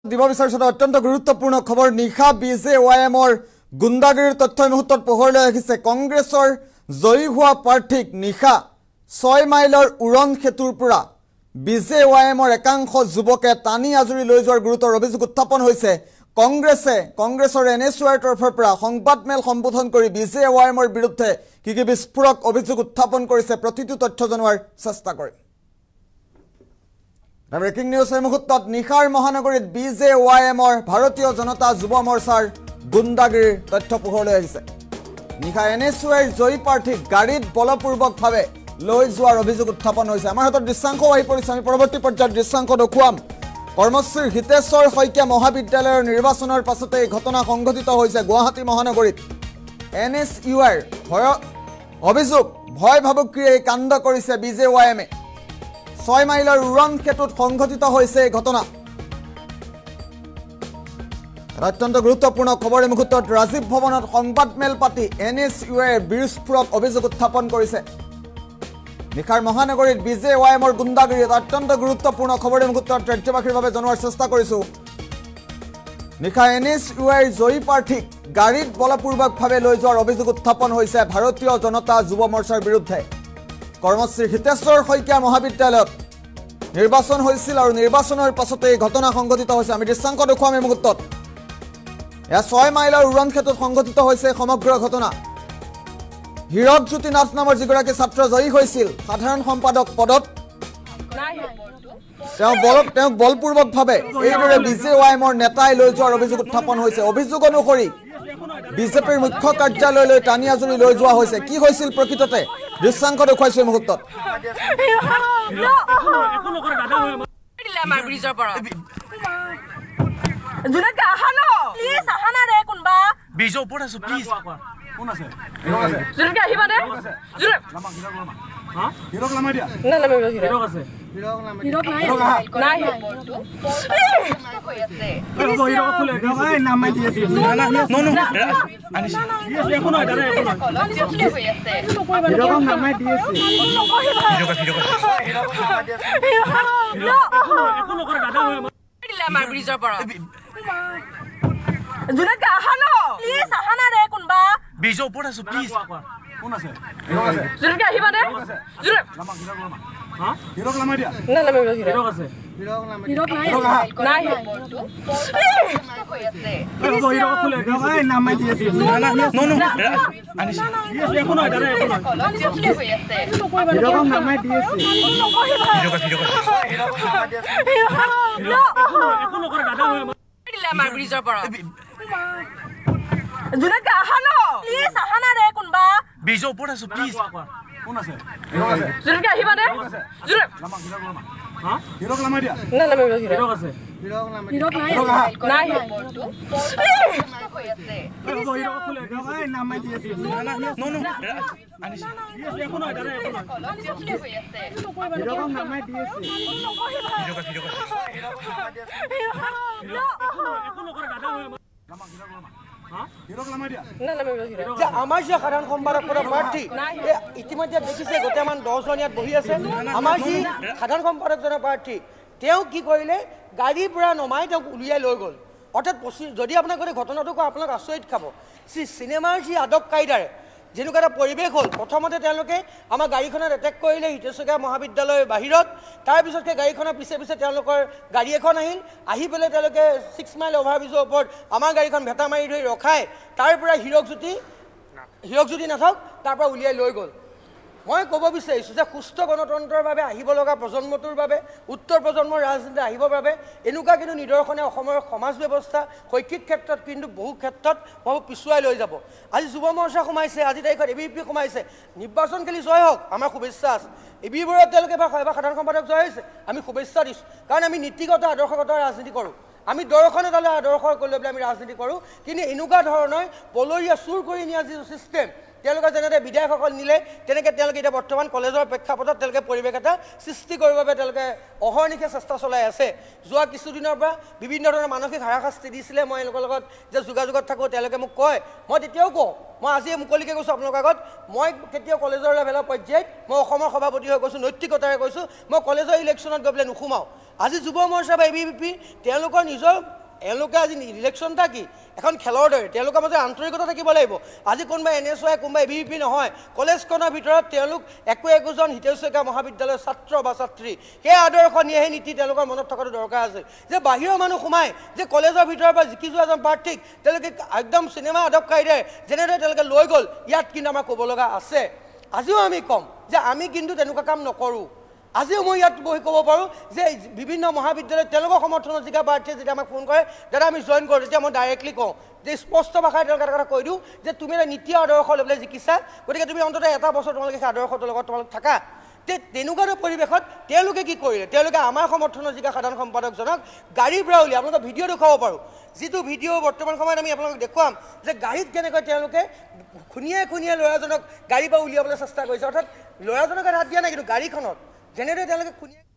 দিব বিচাৰিছো অত্যন্ত গুৰুত্বপূৰ্ণ খবৰ নিশা বিজেৱাইএমৰ গুণ্ডাগিৰিৰ তথ্য মুহূৰ্তত পোহৰলৈ আহিছে কংগ্ৰেছৰ জয়ী হোৱা প্ৰাৰ্থীক নিশা 6 মাইলৰ উৰণ খেতুৰ পৰা বিজেৱাইএমৰ একাংশ যুৱকে টানি আজৰি লৈ যোৱাৰ গুৰুতৰ অভিযোগ উত্থাপন হৈছে কংগ্ৰেছৰ এনএছইউৰ তৰফৰ পৰা সংবাদমেল সম্বোধন কৰি বিজেৱাইএমৰ বিৰুদ্ধে কি বিস্ফোৰক অভিযোগ উত্থাপন কৰিছে প্ৰতিটো তথ্য জনোৱাৰ চেষ্টা কৰিম ব্ৰেকিং নিউজ মুহূৰ্তত নিশাৰ মহানগৰীত বিজেৱাইএমৰ ভাৰতীয় জনতা যুৱ মৰ্চাৰ গুণ্ডাগিৰিৰ তথ্য পোহৰলৈ আহিছে নিশা এনএছইউৰ জয়ী প্ৰাৰ্থীক গাড়ীত বলপূৰ্বকভাৱে লৈ যোৱাৰ অভিযোগ উত্থাপন হৈছে আমাৰ হাতত দৃশ্যাংশ আহি পৰিছে আমি পৰৱৰ্তী পৰ্যায়ত দৃশ্যাংশ দেখুৱাম কৰ্মশ্ৰী হিতেশ্বৰ শইকীয়া মহাবিদ্যালয়ৰ নিৰ্বাচনৰ পাছতে এই ঘটনা সংঘটিত হৈছে গুৱাহাটী মহানগৰীত এনএছইউৰ অভিযোগ ভয় ভাবুকিৰে এই কাণ্ড কৰিছে বিজেৱাইএমে 6 মাইলৰ উৰণ খেতুত সংঘটিত হৈছে এই ঘটনা অত্যন্ত গুৰুত্বপূৰ্ণ খবৰ এই মুহূৰ্তত ৰাজীৱ ভৱনত সংবাদমেল পাতি এনএছইউৰ বিস্ফোৰক অভিযোগ উত্থাপন কৰিছে নিশাৰ মহানগৰীত বিজেৱাইএমৰ গুণ্ডাগিৰিত অত্যন্ত গুৰুত্বপূৰ্ণ খবৰ এই মুহূৰ্তত ৰাজ্যবাসীৰ বাবে জনোৱাৰ চেষ্টা কৰিছো নিশা এনএছইউৰ জয়ী প্ৰাৰ্থীক গাড়ীত বলপূৰ্বকভাৱে লৈ যোৱাৰ অভিযোগ উত্থাপন হৈছে ভাৰতীয় জনতা যুৱ মৰ্চাৰ বিৰুদ্ধে কৰ্মশ্ৰী হিতেশ্বৰ শইকীয়া মহাবিদ্যালয়ত নিৰ্বাচন হৈছিল আৰু নিৰ্বাচনৰ পাছতে এই ঘটনা সংঘটিত হৈছে আমি দৃশ্যাংশ দেখুৱাম এই মুহূৰ্তত 6 মাইলৰ উৰণ ক্ষেত্ৰত সংঘটিত হৈছে সমগ্ৰ ঘটনা হীৰকজ্যোতি নাথ নামৰ যিগৰাকী ছাত্ৰ জয়ী হৈছিল সাধাৰণ সম্পাদক পদত তেওঁক বলপূৰ্বকভাৱে এইদৰে বিজেৱাইএমৰ নেতাই লৈ যোৱাৰ অভিযোগ উত্থাপন হৈছে অভিযোগ অনুসৰি বিজেপিৰ মুখ্য কাৰ্যালয়লৈ টানি আজৰি লৈ যোৱা হৈছে কি হৈছিল প্ৰকৃততে দৃশ্যাংশ দেখুৱাইছো এই মুহূৰ্তত জুনেকা আহানো প্লিজ আহানা ৰে কোনবা বিজো ওপৰত আছো প্লিজ কোন আছে জুনেকা আহিবা দে জুনে হা হিৰক লামাই দিয়া না না মই হিৰক আছে হিৰক নাই নাই হিৰক খুলে গায় নামাই দিয়ে না নো নো আনিছ একো নহয় দাদা একো নহয় হিৰক নামাই দিয়ে একো নকৰে দাদা আমাৰ ব্ৰিজৰ পৰা জুনেকা আহানো প্লিজ আহানা ৰে কোনবা বিজো ওপৰত আছো প্লিজ কোন আছে জুনেকা আহিবা দে জুনে হা হিৰক লামাই দিয়া না না মই হিৰক আছে হিৰক নাই নাই হিৰক খুলে গায় নামাই দিয়ে না নো নো আনিছ একো নহয় দাদা একো নহয় হিৰক নামাই দিয়ে একো নকৰে দাদা আমাৰ ব্ৰিজৰ পৰা জুনেকা আহানো প্লিজ আহানা ৰে কোনবা বিজো ওপৰত আছো প্লিজ কোন আছে জুনেকা আহিবা দে জুনে হা হিৰক লামাই দিয়া না না মই হিৰক আছে হিৰক নাই নাই হিৰক খুলে গায় নামাই দিয়ে না নো নো আনিছ একো নহয় দাদা একো নহয় হিৰক নামাই দিয়ে একো নকৰে দাদা হা হিৰক লামাই দিয়া না না মই যে আমাৰ যে সাধাৰণ সম্পাদক পদৰ প্ৰাৰ্থী ইতিমধ্যে দেখিছে গোটেইমান 10 জন ইয়াত বহি আছে আমাৰ যি সাধাৰণ সম্পাদকজনৰ প্ৰাৰ্থী তেওঁ কি কৰিলে গাড়ীৰ পৰা নমাই তেওঁক উলিয়াই লৈ গ'ল অৰ্থাৎ যদি আপোনাক গোটেই ঘটনাটো কওঁ আপোনাক আচৰিত খাব চিনেমাৰ যি আদব কায়দাৰে যেনেকুৱা এটা পৰিৱেশ হ'ল প্ৰথমতে তেওঁলোকে আমাৰ গাড়ীখনত এটেক কৰিলে হিতেশ্বৰ মহাবিদ্যালয়ৰ বাহিৰত তাৰপিছত সেই গাড়ীখনৰ পিছে পিছে তেওঁলোকৰ গাড়ী এখন আহি পেলাই তেওঁলোকে 6 মাইল অভাৰব্ৰিজৰ ওপৰত আমাৰ গাড়ীখন ভেটা মাৰি ধৰি ৰখাই তাৰ পৰা হীৰকজ্যোতি নাথক তাৰ পৰা উলিয়াই লৈ গ'ল মই ক'ব বিচাৰিছোঁ যে সুস্থ গণতন্ত্ৰৰ বাবে আহিব লগা প্ৰজন্মটোৰ বাবে উত্তৰ প্ৰজন্মৰ ৰাজনীতি আহিবৰ বাবে এনেকুৱা কিন্তু নিদৰ্শনে অসমৰ সমাজ ব্যৱস্থা শৈক্ষিক ক্ষেত্ৰত কিন্তু বহু ক্ষেত্ৰত পিছুৱাই লৈ যাব আজি যুৱ মৰ্চা সোমাইছে আজি তাৰিখত এবিপি সোমাইছে নিৰ্বাচন খেলি জয় হওক আমাৰ শুভেচ্ছা আছে এবিবোৰত তেওঁলোকে বা সাধাৰণ সম্পাদক জয় হৈছে আমি শুভেচ্ছা দিছোঁ কাৰণ আমি নীতিগত আদৰ্শগত ৰাজনীতি কৰোঁ আমি দৰ্শন এডালে আদৰ্শ কৰি লৈ পেলাই আমি ৰাজনীতি কৰোঁ কিন্তু এনেকুৱা ধৰণৰ পলৰীয়া চুৰ কৰি নিয়া যিটো ছিষ্টেম তেওঁলোকে যেনেদৰে বিধায়কসকল নিলে তেনেকৈ তেওঁলোকে এতিয়া বৰ্তমান কলেজৰ প্ৰেক্ষাপটত তেওঁলোকে পৰিৱেশ এটা সৃষ্টি কৰিবৰ বাবে তেওঁলোকে অহৰ্নিশে চেষ্টা চলাই আছে যোৱা কিছুদিনৰ পৰা বিভিন্ন ধৰণৰ মানসিক হাৰাশাস্তি দিছিলে মই এওঁলোকৰ লগত যে যোগাযোগত থাকোঁ তেওঁলোকে মোক কয় মই তেতিয়াও কওঁ মই আজি মুকলিকৈ কৈছোঁ আপোনালোকৰ আগত মই কেতিয়াও কলেজৰ লেভেলৰ পৰ্যায়ত মই অসমৰ সভাপতি হৈ কৈছোঁ নৈতিকতাৰে কৈছোঁ মই কলেজৰ ইলেকশ্যনত গৈ পেলাই নোসোমাওঁ আজি যুৱ মৰ্চা বা ABVP তেওঁলোকৰ নিজৰ এওঁলোকে আজি ইলেকশ্যনটা কি এখন খেলৰ দৰে তেওঁলোকৰ মাজত আন্তৰিকতা থাকিব লাগিব আজি কোনোবা NSY কোনোবা ABVP নহয় কলেজখনৰ ভিতৰত তেওঁলোক একোজন হিতেশ্বৰ মহাবিদ্যালয়ৰ ছাত্ৰ বা ছাত্ৰী সেই আদৰ্শ নিয়ে সেই নীতি তেওঁলোকৰ মনত থকাটো দৰকাৰ আছে যে বাহিৰৰ মানুহ সোমাই যে কলেজৰ ভিতৰৰ পৰা জিকি যোৱা এজন প্ৰাৰ্থীক তেওঁলোকে একদম চিনেমা আদব কাইদাৰে যেনেদৰে তেওঁলোকে লৈ গ'ল ইয়াত কিন্তু আমাৰ ক'ব লগা আছে আজিও আমি ক'ম যে আমি কিন্তু তেনেকুৱা কাম নকৰোঁ আজিও মই ইয়াত বহি ক'ব পাৰোঁ যে বিভিন্ন মহাবিদ্যালয়ত তেওঁলোকৰ সমৰ্থনত জিকা প্ৰাৰ্থীয়ে যেতিয়া আমাক ফোন কৰে দাদা আমি জইন কৰোঁ তেতিয়া মই ডাইৰেক্টলি কওঁ যে স্পষ্ট ভাষাৰে তেওঁলোকে এটা কথা কৈ দিওঁ যে তুমি এটা নীতি আদৰ্শ লৈ পেলাই জিকিছা গতিকে তুমি অন্ততঃ এটা বছৰ তোমালোকে সেই আদৰ্শটোৰ লগত তোমালোক থাকা তেনেকুৱা এটা পৰিৱেশত তেওঁলোকে কি কৰিলে তেওঁলোকে আমাৰ সমৰ্থনৰ জিকা সাধাৰণ সম্পাদকজনক গাড়ীৰ পৰা উলিয়াই আপোনালোকক ভিডিঅ' দেখুৱাব পাৰোঁ যিটো ভিডিঅ' বৰ্তমান সময়ত আমি আপোনালোকক দেখুৱাম যে গাড়ীত কেনেকৈ তেওঁলোকে খুনিয়াই খুনিয়াই ল'ৰাজনক গাড়ীৰ পৰা উলিয়াবলৈ চেষ্টা কৰিছে অৰ্থাৎ ল'ৰাজনক হাত দিয়া নাই কিন্তু গাড়ীখনত যেনেদৰে তেওঁলোকে খুনিয়াই